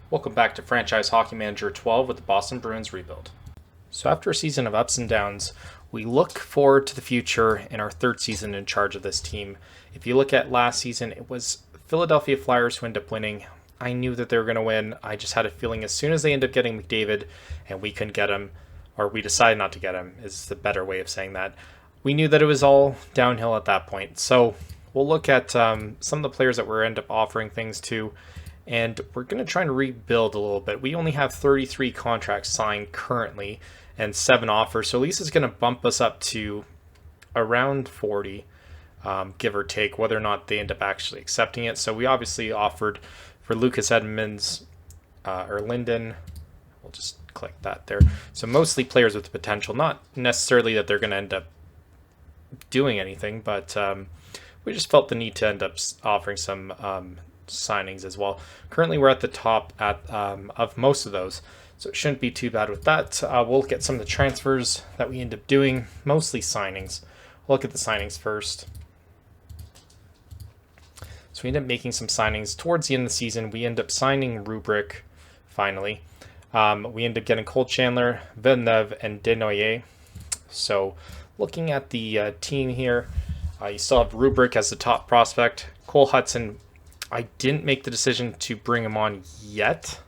Welcome back to Franchise Hockey Manager 12 with the Boston Bruins rebuild. So after a season of ups and downs, we look forward to the future in our third season in charge of this team. If you look at last season, it was Philadelphia Flyers who ended up winning. I knew that they were going to win. I just had a feeling as soon as they ended up getting McDavid and we couldn't get him, or we decided not to get him, is the better way of saying that. We knew that it was all downhill at that point. So we'll look at some of the players that we're end up offering things to, and we're going to try and rebuild a little bit. We only have 33 contracts signed currently and 7 offers, so at least it's going to bump us up to around 40, give or take, whether or not they end up actually accepting it. So we obviously offered for Lucas Edmonds or Linden. We'll just click that there. So mostly players with the potential, not necessarily that they're going to end up doing anything, but we just felt the need to end up offering some signings as well. Currently, we're at the top of most of those, so it shouldn't be too bad with that. We'll look at some of the transfers that we end up doing, mostly signings. We'll look at the signings first. So we end up making some signings towards the end of the season. We end up signing Rubric finally. We end up getting Cole Chandler, Villeneuve, and Desnoyers. So looking at the team here, you still have Rubric as the top prospect. Cole Hudson, I didn't make the decision to bring him on yet.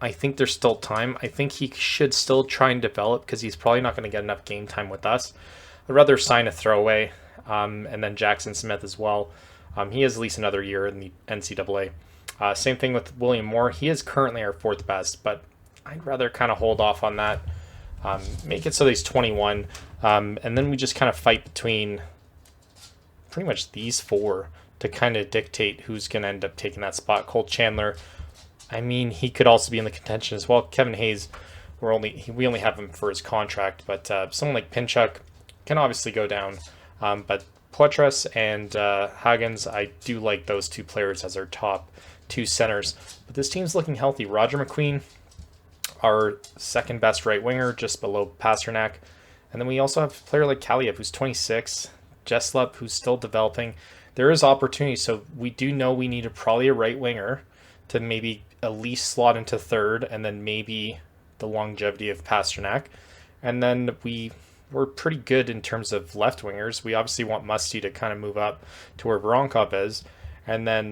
I think there's still time. I think he should still try and develop because he's probably not going to get enough game time with us. I'd rather sign a throwaway, and then Jackson Smith as well. He has at least another year in the NCAA. Same thing with William Moore. He is currently our 4th best, but I'd rather kind of hold off on that. Make it so he's 21, and then we just kind of fight between pretty much these 4 to kind of dictate who's going to end up taking that spot. Cole Chandler, I mean, he could also be in the contention as well. Kevin Hayes, we only have him for his contract, but someone like Pinchuk can obviously go down. But Poitras and Hagens, I do like those 2 players as our top 2 centers. But this team's looking healthy. Roger McQueen, our 2nd best right winger, just below Pasternak. And then we also have a player like Kaliev, who's 26, Jeslup, who's still developing. There is opportunity, so we do know we need probably a right winger to maybe at least slot into 3rd, and then maybe the longevity of Pasternak. And then we're pretty good in terms of left wingers. We obviously want Musty to kind of move up to where Voronkov is. And then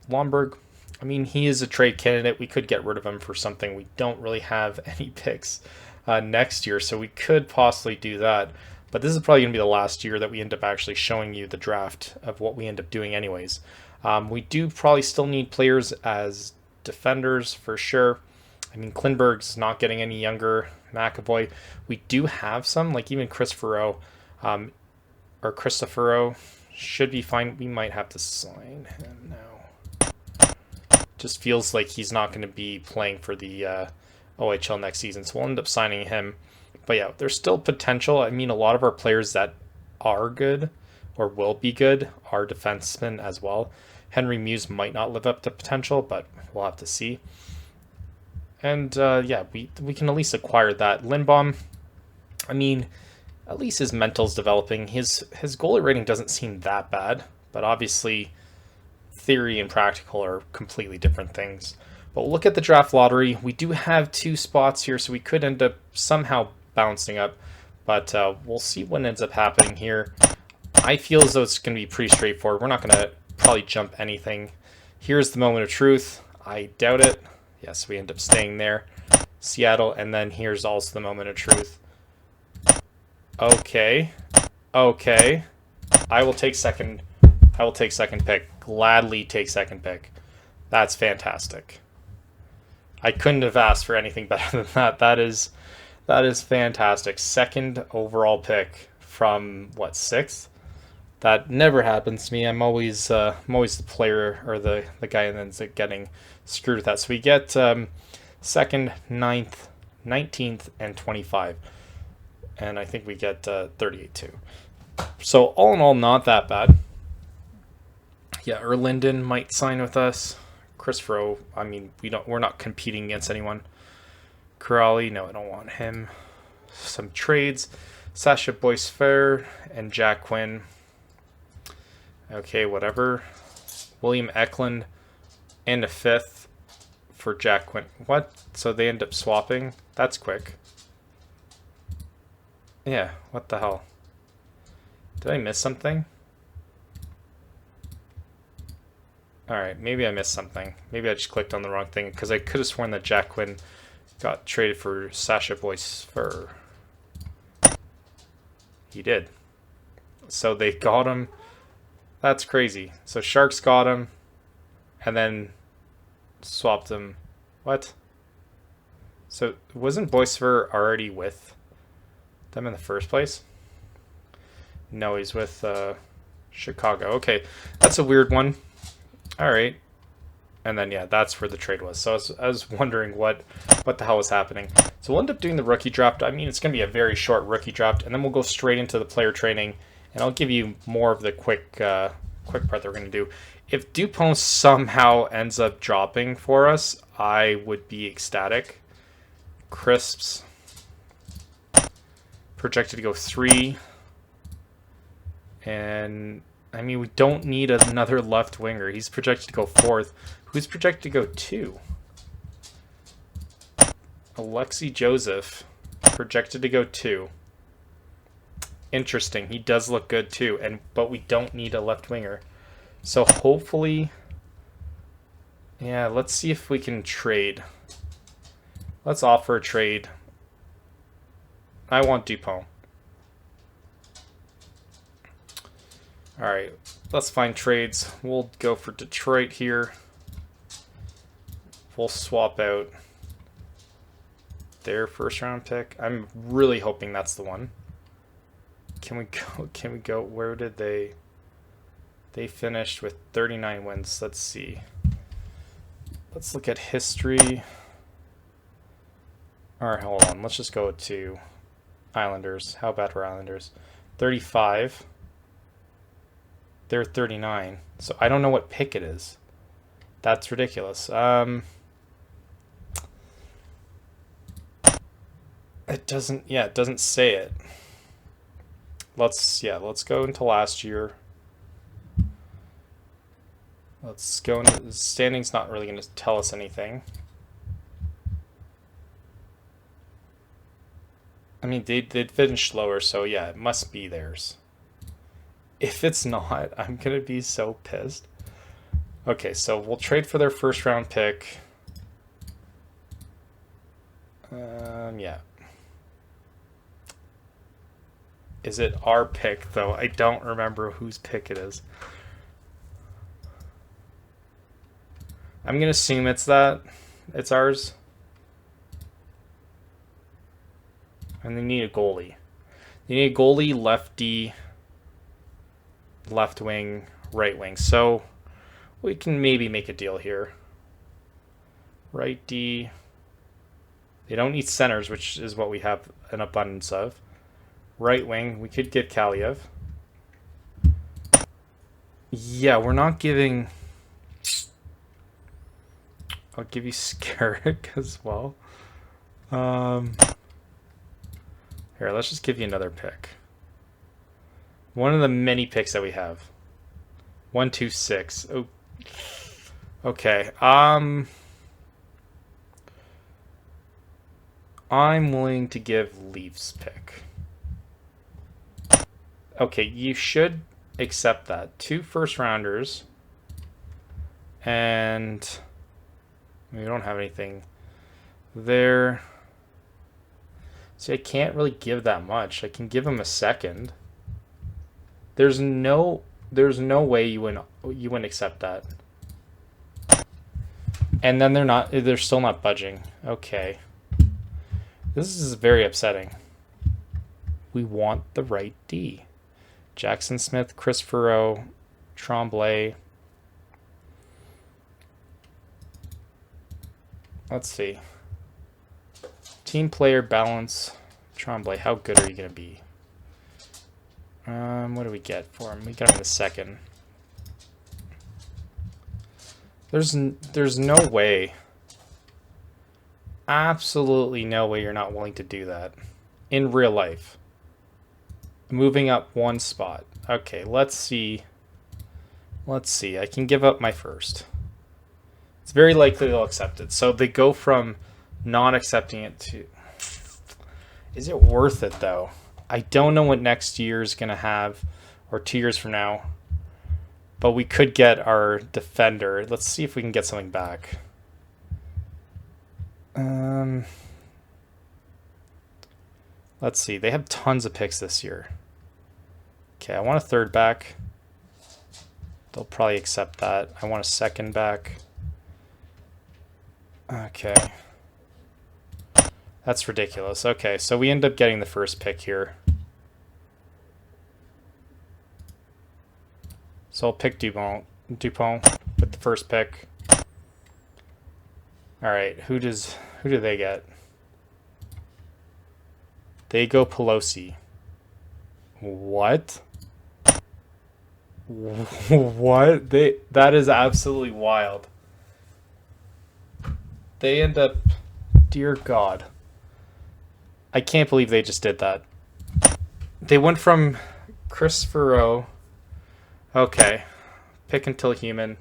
Lomberg, I mean, he is a trade candidate. We could get rid of him for something. We don't really have any picks next year, so we could possibly do that. But this is probably going to be the last year that we end up actually showing you the draft of what we end up doing anyways. We do probably still need players as defenders for sure. I mean, Klinberg's not getting any younger. McAvoy, we do have some, like even Christopher should be fine. We might have to sign him now. Just feels like he's not going to be playing for the OHL next season, so we'll end up signing him. But yeah, there's still potential. I mean, a lot of our players that are good or will be good are defensemen as well. Henry Muse might not live up to potential, but we'll have to see. And yeah, we can at least acquire that. Lindbaum, I mean, at least his mental's developing. His goalie rating doesn't seem that bad, but obviously theory and practical are completely different things. But we'll look at the draft lottery. We do have 2 spots here, so we could end up somehow bouncing up, but we'll see what ends up happening here. I feel as though it's going to be pretty straightforward. We're not going to probably jump anything. Here's the moment of truth. I doubt it. Yes, we end up staying there. Seattle, and then here's also the moment of truth. Okay. I will take second pick. Gladly take second pick. That's fantastic. I couldn't have asked for anything better than that. That is fantastic. 2nd overall pick from what, 6th? That never happens to me. I'm always the player or the guy that ends up getting screwed with that. So we get 2nd, 9th, 19th, and 25. And I think we get 38 too. So all in all, not that bad. Yeah, Erlinden might sign with us. Chris Fro, I mean, we're not competing against anyone. Corrali, no, I don't want him. Some trades. Sasha Boisfer and Jack Quinn. Okay, whatever. William Eklund and a 5th for Jack Quinn. What? So they end up swapping? That's quick. Yeah, what the hell? Did I miss something? Alright, maybe I missed something. Maybe I just clicked on the wrong thing, because I could have sworn that Jack Quinn got traded for Sasha Boyce for... He did. So they got him. That's crazy. So Sharks got him, and then swapped him. What? So wasn't Boycever already with them in the first place? No, he's with Chicago. Okay, that's a weird one. All right. And then, yeah, that's where the trade was. So I was wondering what the hell was happening. So we'll end up doing the rookie draft. I mean, it's going to be a very short rookie draft, and then we'll go straight into the player training, and I'll give you more of the quick part that we're going to do. If Dupont somehow ends up dropping for us, I would be ecstatic. Crisps. Projected to go 3. And... I mean, we don't need another left winger. He's projected to go 4th. Who's projected to go 2? Alexei Joseph, projected to go 2. Interesting. He does look good too, but we don't need a left winger. So hopefully, yeah, let's see if we can trade. Let's offer a trade. I want Dupont. Alright, let's find trades. We'll go for Detroit here. We'll swap out their first round pick. I'm really hoping that's the one. Can we go, where did they finished with 39 wins. Let's see. Let's look at history. Alright, hold on. Let's just go to Islanders. How bad were Islanders? 35. They're 39. So I don't know what pick it is. That's ridiculous. It doesn't say it. Let's go into last year. Let's go into the standings. Not really going to tell us anything. I mean, they'd finished lower, so yeah, it must be theirs. If it's not, I'm going to be so pissed. Okay, so we'll trade for their first round pick. Yeah. Is it our pick, though? I don't remember whose pick it is. I'm going to assume it's ours. And they need a goalie. They need a goalie, lefty, left wing, right wing. So we can maybe make a deal here. Right D. They don't need centers, which is what we have an abundance of. Right wing, we could get Kaliev. Yeah, we're not giving... I'll give you Skarek as well. Here, let's just give you another pick. One of the many picks that we have. 1, 2, 6. Oh. Okay. I'm willing to give Leafs pick. Okay, you should accept that. 2 first rounders. And we don't have anything there. See, I can't really give that much. I can give him a second. There's no way you wouldn't accept that. And then they're still not budging. Okay. This is very upsetting. We want the right D. Jackson Smith, Chris Furrow, Tremblay. Let's see. Team player balance. Tremblay, how good are you going to be? What do we get for him? We got him in a second. There's no way. Absolutely no way you're not willing to do that. In real life. Moving up 1 spot. Okay, let's see. Let's see. I can give up my first. It's very likely they'll accept it. So they go from not accepting it to... Is it worth it, though? I don't know what next year is going to have, or 2 years from now. But we could get our defender. Let's see if we can get something back. Let's see. They have tons of picks this year. Okay, I want a third back. They'll probably accept that. I want a second back. Okay. That's ridiculous. Okay, so we end up getting the first pick here. So I'll pick Dupont with the first pick. All right, who do they get? They go Pelosi. What? What? That is absolutely wild. They end up... Dear God. I can't believe they just did that. They went from Christopher O. Okay. Pick until human.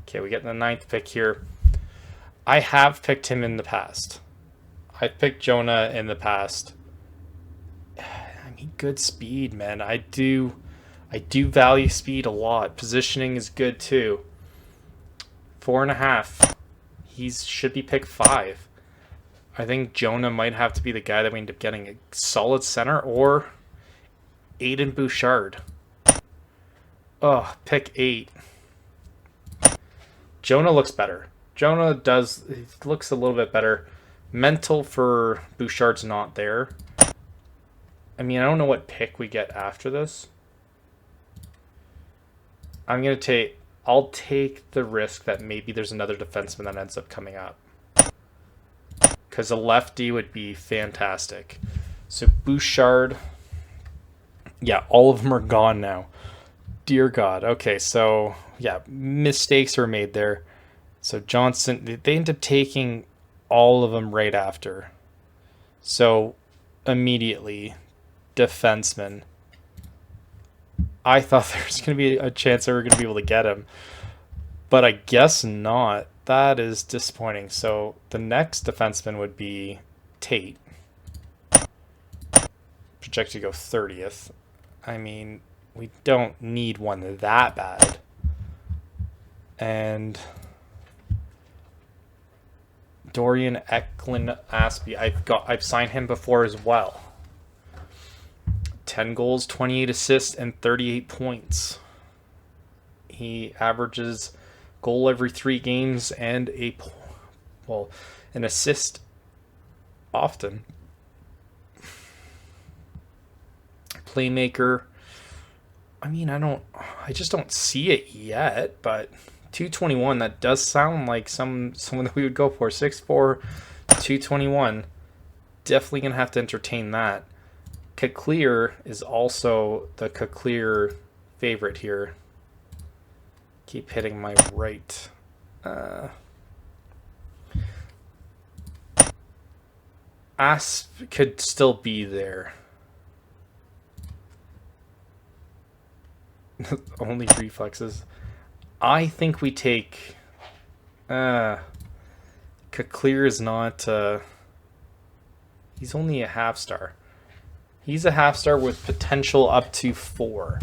Okay, we get the 9th pick here. I have picked him in the past. I picked Jonah in the past. I mean, good speed, man. I do value speed a lot. Positioning is good too. 4.5. He should be pick 5. I think Jonah might have to be the guy that we end up getting, a solid center, or Aiden Bouchard. Oh, pick 8. Jonah looks better. Jonah looks a little bit better. Mental for Bouchard's not there. I mean, I don't know what pick we get after this. I'll take the risk that maybe there's another defenseman that ends up coming up. Because a lefty would be fantastic. So Bouchard. Yeah, all of them are gone now. Dear God. Okay, so yeah, mistakes are made there. So Johnson, they end up taking all of them right after. So immediately, defenseman. I thought there was going to be a chance they were going to be able to get him, but I guess not. That is disappointing. So the next defenseman would be Tate. Projected to go 30th. I mean, we don't need one that bad. And Dorian Eklund-Aspie, I've signed him before as well. 10 goals, 28 assists, and 38 points. He averages goal every 3 games and an assist often. Playmaker. I mean, I just don't see it yet, but 221, that does sound like someone that we would go for. 6'4", 221. Definitely going to have to entertain that. Keclear is also the Keclear favorite here. Keep hitting my right. Asp could still be there. Only reflexes. I think we take... Keclear is not... he's only a half star. He's a half star with potential up to 4.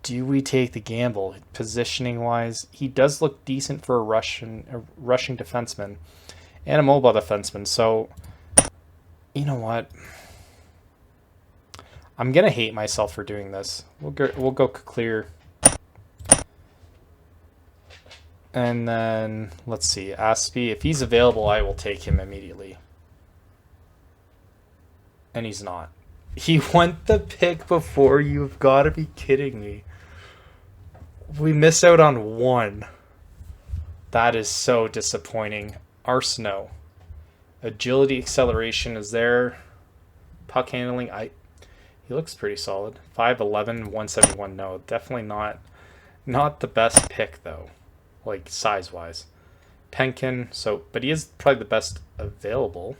Do we take the gamble? Positioning wise, he does look decent for a rushing defenseman and a mobile defenseman. So, you know what? I'm gonna hate myself for doing this. We'll go clear, and then let's see, Aspie. If he's available, I will take him immediately. And he's not. He went the pick before. You've got to be kidding me. We missed out on 1. That is so disappointing. Arsenault. Agility, acceleration is there. Puck handling, he looks pretty solid. 5'11", 171. No, definitely not the best pick though, like size-wise. Penkin, but he is probably the best available.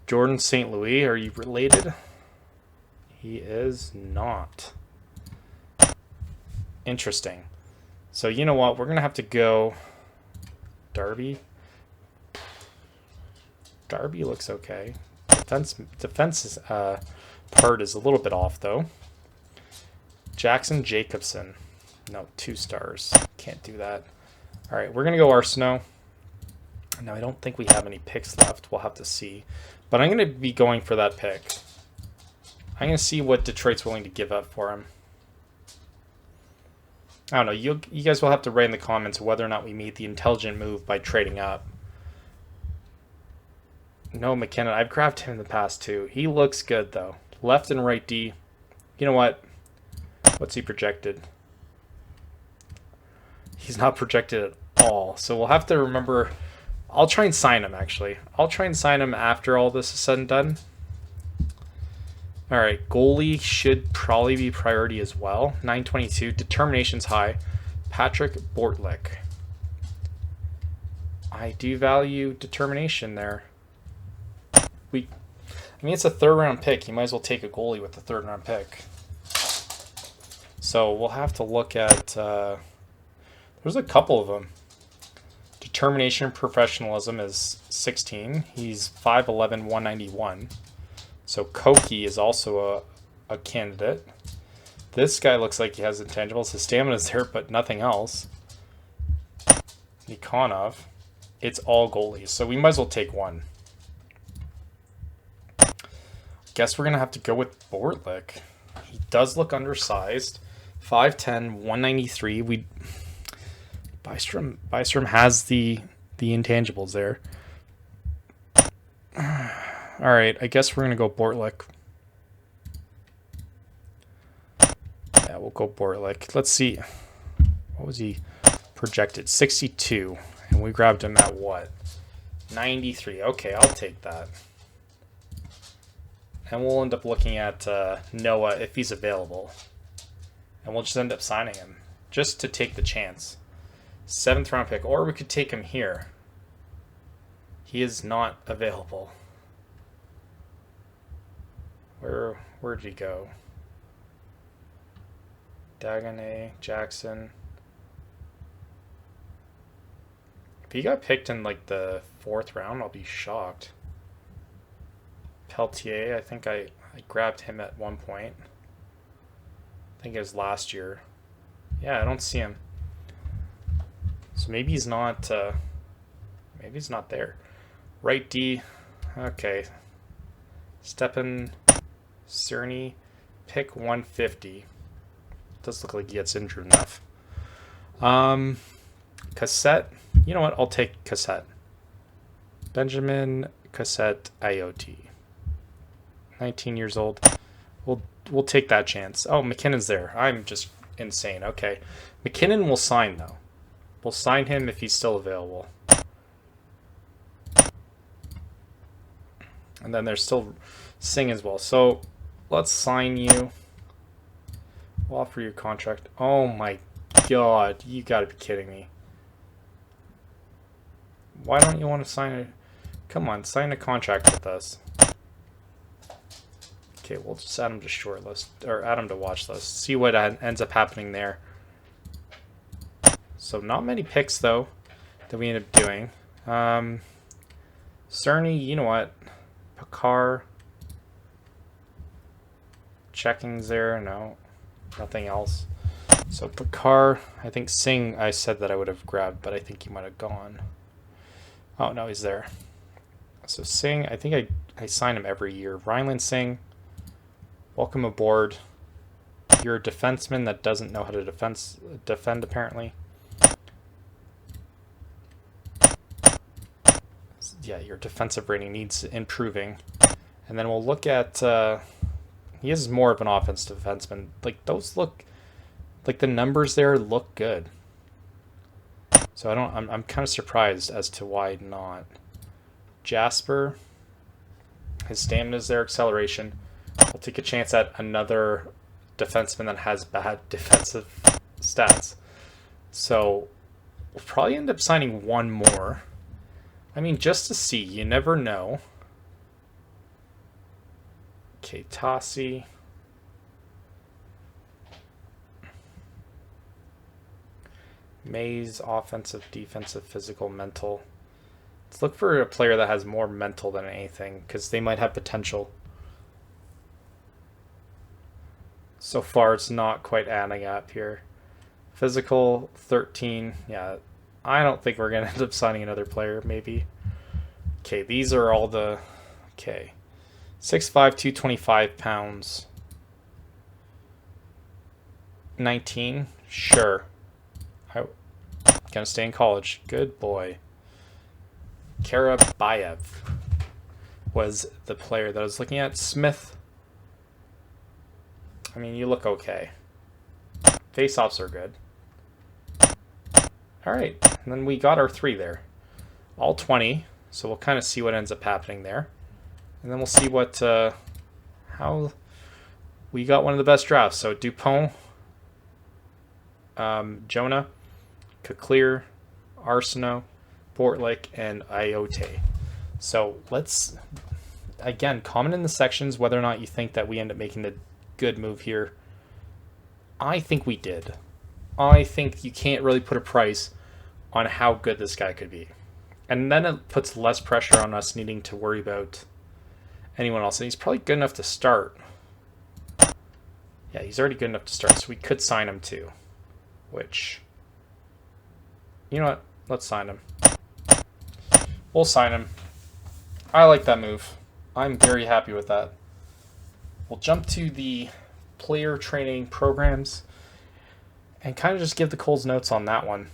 Jordan St. Louis, are you related? He is not. Interesting. So you know what? We're going to have to go Darby. Darby looks okay. Defense part is a little bit off, though. Jackson Jacobson. No, 2 stars. Can't do that. All right, we're going to go Arsenault. Now, I don't think we have any picks left. We'll have to see. But I'm going to be going for that pick. I'm going to see what Detroit's willing to give up for him. I don't know. You guys will have to write in the comments whether or not we made the intelligent move by trading up. No, McKinnon. I've grabbed him in the past, too. He looks good, though. Left and right D. You know what? What's he projected? He's not projected at all. So we'll have to remember... I'll try and sign him, actually. I'll try and sign him after all this is said and done. All right, goalie should probably be priority as well. 922, determination's high. Patrick Bortlick. I do value determination there. I mean, it's a 3rd round pick. You might as well take a goalie with the 3rd round pick. So we'll have to look at... there's a couple of them. Determination and professionalism is 16. He's 5'11", 191. So Koki is also a candidate. This guy looks like he has intangibles. His stamina is there, but nothing else. Nikonov. It's all goalies, so we might as well take one. Guess we're going to have to go with Bortlick. He does look undersized. 5'10", 193. Bystrom has the intangibles there. All right, I guess we're going to go Bortlick. Yeah, we'll go Bortlick. Let's see. What was he projected? 62. And we grabbed him at what? 93. Okay, I'll take that. And we'll end up looking at Noah if he's available. And we'll just end up signing him. Just to take the chance. 7th round pick. Or we could take him here. He is not available. Where'd he go? Dagonet, Jackson. If he got picked in like the 4th round, I'll be shocked. Peltier, I think I grabbed him at one point. I think it was last year. Yeah, I don't see him. So maybe he's not there. Right D. Okay. Stepan Cerny, pick 150. Does look like he gets injured enough. Cassette. You know what? I'll take Cassette. Benjamin Cassette IoT. 19 years old. We'll take that chance. Oh, McKinnon's there. I'm just insane. Okay. McKinnon will sign, though. We'll sign him if he's still available. And then there's still Singh as well. So let's sign you. We'll offer your contract. Oh my god. You gotta be kidding me. Why don't you want to sign a... Come on, sign a contract with us. Okay, we'll just add him to short list. Or add him to watch list. See what ends up happening there. So not many picks, though, that we end up doing. Cerny, you know what? Picard. Checking's there. No. Nothing else. So Picard, I think Singh, I said that I would have grabbed, but I think he might have gone. Oh, no, he's there. So Singh, I think I sign him every year. Rhineland Singh, welcome aboard. You're a defenseman that doesn't know how to defend apparently. Yeah, your defensive rating needs improving. And then we'll look at... he is more of an offensive defenseman. Like, those look... Like, the numbers there look good. So I'm kind of surprised as to why not. Jasper. His stamina is there, acceleration. We'll take a chance at another defenseman that has bad defensive stats. So we'll probably end up signing one more. I mean, just to see. You never know. Okay, Tassi. Mays, offensive, defensive, physical, mental. Let's look for a player that has more mental than anything, because they might have potential. So far, it's not quite adding up here. Physical, 13. Yeah, I don't think we're going to end up signing another player, maybe. Okay, these are all the... Okay. 6'5", 225 pounds. 19. Sure. I'm going to stay in college. Good boy. Karabayev was the player that I was looking at. Smith. I mean, you look okay. Face-offs are good. All right, and then we got our 3 there. All 20, so we'll kind of see what ends up happening there. And then we'll see what, how we got one of the best drafts. So Dupont, Jonah, Keklear, Arsenault, Bortlick, and Iote. So let's, again, comment in the sections whether or not you think that we end up making the good move here. I think we did. I think you can't really put a price on how good this guy could be. And then it puts less pressure on us needing to worry about anyone else. And he's probably good enough to start. Yeah, he's already good enough to start, so we could sign him too. Which, you know what? Let's sign him. We'll sign him. I like that move. I'm very happy with that. We'll jump to the player training programs and kind of just give the Coles notes on that one.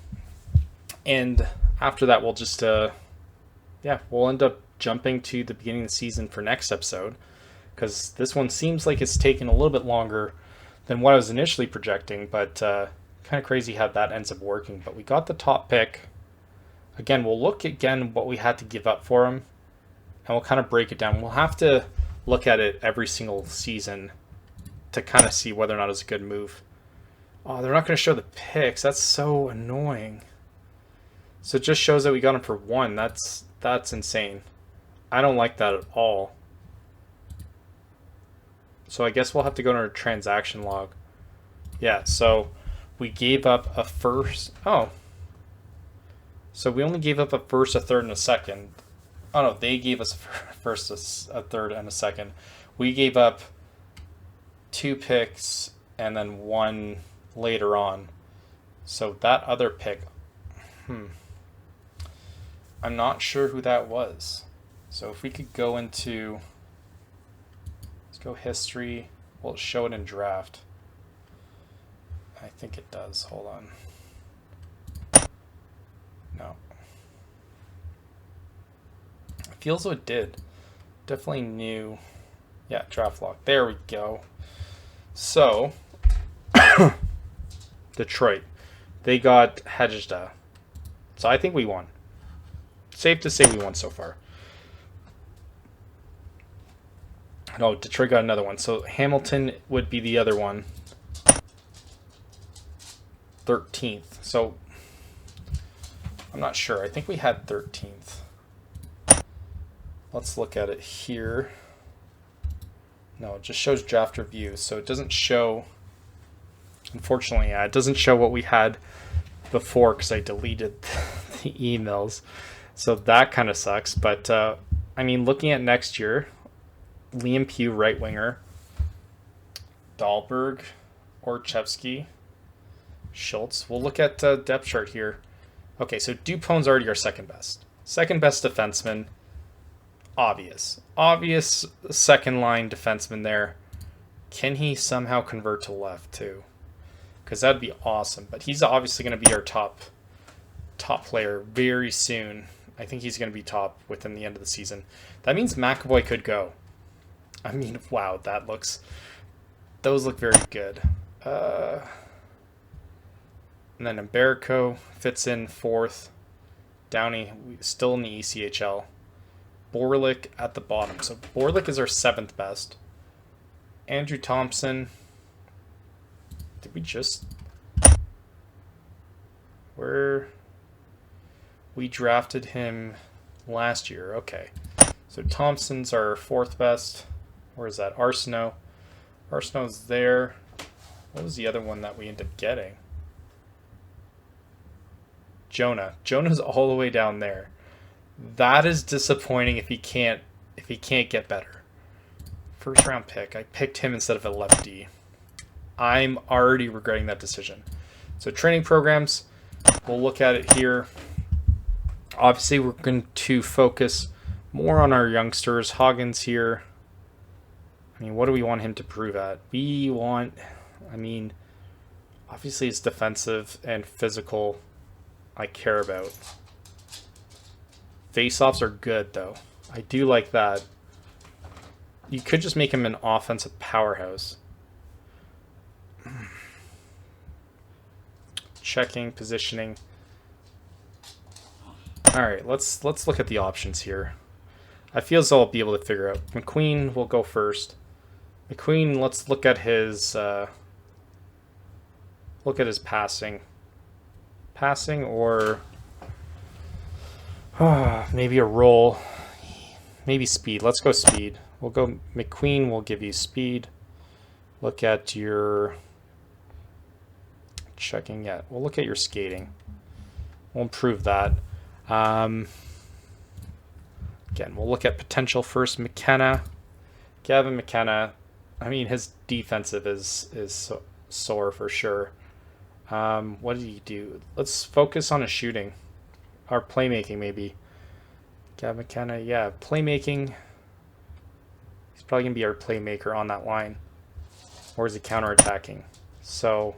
And after that, we'll just, we'll end up jumping to the beginning of the season for next episode, because this one seems like it's taken a little bit longer than what I was initially projecting, but kind of crazy how that ends up working. But we got the top pick. Again, we'll look again what we had to give up for him, and we'll kind of break it down. We'll have to look at it every single season to kind of see whether or not it's a good move. Oh, they're not going to show the picks. That's so annoying. So it just shows that we got him for 1. That's insane. I don't like that at all. So I guess we'll have to go to our transaction log. Yeah, so we gave up a first. Oh. So we only gave up a first, a third, and a second. Oh, no, they gave us a first, a third, and a second. We gave up 2 picks and then 1 later on. So that other pick, I'm not sure who that was. So if we could go into, let's go history. Will it show it in draft? I think it does. Hold on. No. It feels though it did. Definitely new. Yeah, draft log. There we go. So, Detroit. They got Hejda. So I think we won. Safe to say we won so far. No, Detroit got another one. So Hamilton would be the other one. 13th. So I'm not sure. I think we had 13th. Let's look at it here. No, it just shows draft review. So it doesn't show, unfortunately, yeah, it doesn't show what we had before because I deleted the emails. So that kind of sucks. But, I mean, looking at next year, Liam Pugh, right winger, Dahlberg, Orchevsky, Schultz. We'll look at depth chart here. Okay, so Dupont's already our second best. Second best defenseman. Obvious second line defenseman there. Can he somehow convert to left too? Because that'd be awesome. But he's obviously going to be our top player very soon. I think he's going to be top within the end of the season. That means McAvoy could go. I mean, wow, those look very good. And then Umberco fits in 4th. Downey still in the ECHL. Borlick at the bottom. So Borlick is our 7th best. Andrew Thompson. Did we just... We drafted him last year. Okay. So Thompson's our 4th best. Where is that? Arsenault. Arsenault's there. What was the other one that we ended up getting? Jonah's all the way down there. That is disappointing if he can't get better. First round pick. I picked him instead of a lefty. I'm already regretting that decision. So training programs, we'll look at it here. Obviously, we're going to focus more on our youngsters. Hoggins here. I mean, what do we want him to prove at? Obviously it's defensive and physical I care about. Face-offs are good, though. I do like that. You could just make him an offensive powerhouse. Checking, positioning. All right, let's look at the options here. I feel as though I'll be able to figure out. McQueen will go first. McQueen, let's look at his passing. Passing or maybe a roll. Maybe speed. Let's go speed. We'll go McQueen will give you speed. Look at your checking. Yeah, we'll look at your skating. We'll improve that. Again, we'll look at potential first. McKenna. Gavin McKenna. I mean, his defensive is sore for sure. What did he do? Let's focus on his shooting. Or playmaking, maybe. Gavin McKenna, yeah. Playmaking. He's probably going to be our playmaker on that line. Or is he counterattacking? So,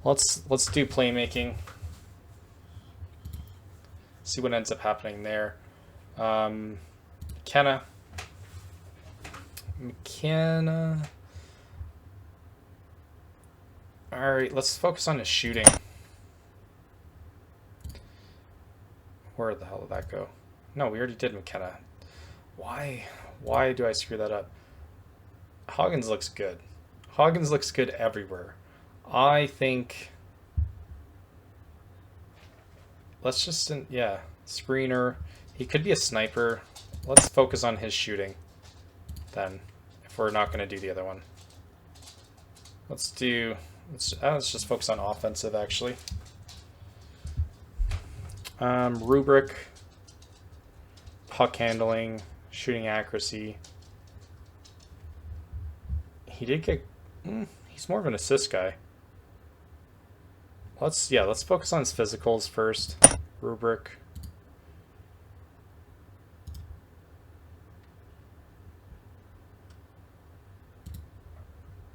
let's do playmaking. See what ends up happening there. McKenna. Alright, let's focus on his shooting. Where the hell did that go? No, we already did McKenna. Why do I screw that up? Hoggins looks good. Hoggins looks good everywhere. I think... Let's just... Yeah, screener. He could be a sniper. Let's focus on his shooting then, if we're not going to do the other one. Let's just focus on offensive, actually. Rubric, puck handling, shooting accuracy. He did get... he's more of an assist guy. Let's focus on his physicals first. Rubric.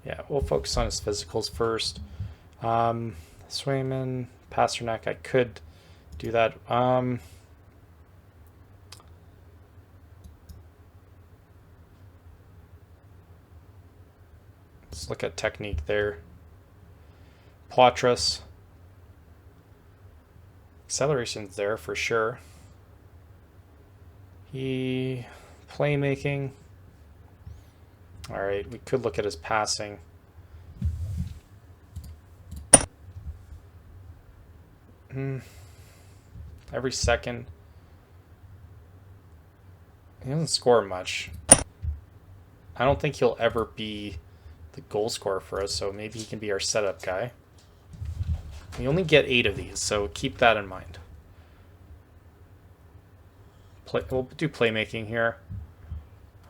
Yeah, we'll focus on his physicals first. Swayman, Pasternak, I could do that. Let's look at technique there. Poitras. Acceleration's there for sure. Playmaking. All right, we could look at his passing. Every second. He doesn't score much. I don't think he'll ever be the goal scorer for us, so maybe he can be our setup guy. We only get 8 of these, so keep that in mind. We'll do playmaking here.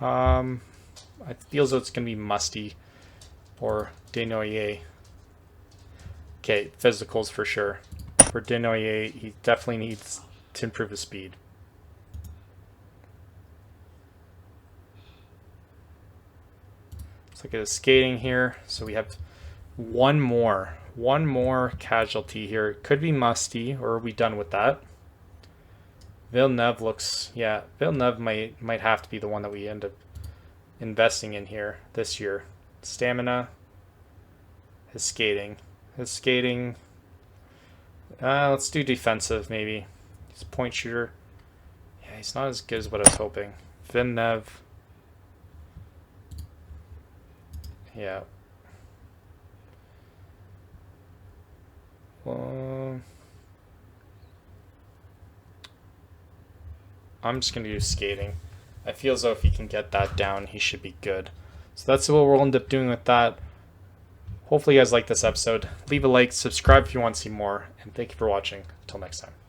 I feel as though it's going to be Musty or Desnoyers. Okay, physicals for sure. For Desnoyers, he definitely needs to improve his speed. Let's look at his skating here. So we have one more casualty here. It could be Musty, or are we done with that? Villeneuve looks... Yeah, Villeneuve might have to be the one that we end up investing in here this year. Stamina, his skating. Let's do defensive maybe. He's a point shooter. Yeah, he's not as good as what I was hoping. Villeneuve. Yeah. I'm just gonna do skating. I feel as though if he can get that down, he should be good. So that's what we'll end up doing with that. Hopefully you guys like this episode. Leave a like, subscribe if you want to see more, and thank you for watching. Until next time.